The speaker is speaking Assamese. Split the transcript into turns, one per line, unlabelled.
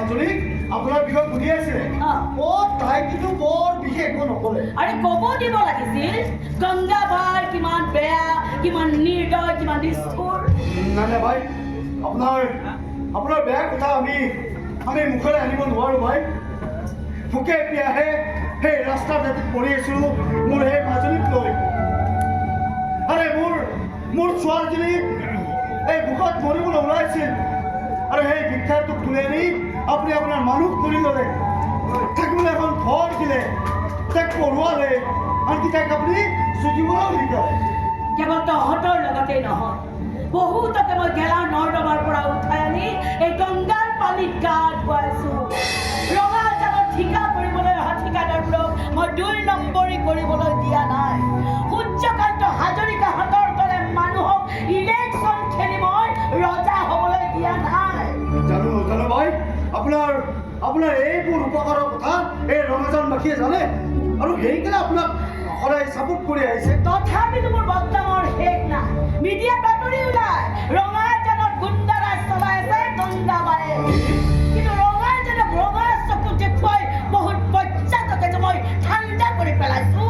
আপোনাৰ বিষয়ে সুধি আছিলে তাই কিন্তু বৰ বিশেষ একো নকলে
আৰে ক'ব দিব লাগিছিল গংগা বাৰ কিমান বেয়া কিমান নিৰ্দয় কিমান নিষ্ঠুৰ
নাই নাই ভাই আপোনাৰ বেয়া কথা আমি মুখলৈ আনিব নোৱাৰো ভাই ভোকে পিয়াহে সেই ৰাস্তাত এটিত পৰি আছো মোৰ সেই মাজুলীক লৈ আৰে মোৰ ছোৱালীজনী এই ভোকত মৰিবলৈ ওলাইছিল আৰু সেই ভিক্ষাটোক তুলি আনি আপুনি আপোনাৰ মানুহ কৰি ল'লে থাকিবলৈ এখন ঘৰ দিলে তাক পঢ়ুৱালে আনকি তাক আপুনি চুজিবলৈও শিকালে
কেৱল তহঁতৰ লগতেই নহয় বহুতকে মই গেলাৰ নৰ্দমাৰ পৰা উঠাই আনি এই গংগাৰ পানীত গা ধুৱাইছো ৰঙা জালত ঠিকা কৰিবলৈ অহা ঠিকাদাৰবোৰক মই 2 নম্বৰী কৰিবলৈ দিয়া নাই সূৰ্যকান্ত হাজৰিকাহঁতৰ দৰে মানুহক ইলেকশ্যন খেলি মই ৰজা হ'বলৈ দিয়া নাই
জানো ভাই আপোনাৰ এইবোৰ উপকাৰৰ কথা এই ৰঙাজানবাসীয়ে জানে আৰু সেইকাৰণে আপোনাক সদায় ছাপোৰ্ট কৰি আহিছে
তথাপিতো মোৰ বদনামৰ শেষ নাই মিডিয়াত বাতৰি ওলাই ৰঙাজানত গুণ্ডাৰাজ চলাই আছে গংগাবায়ে কিন্তু ৰঙাজানক ৰঙা চকুত দেখুৱাই বহুত পৰ্যায়কে যে মই ঠাণ্ডা কৰি পেলাইছো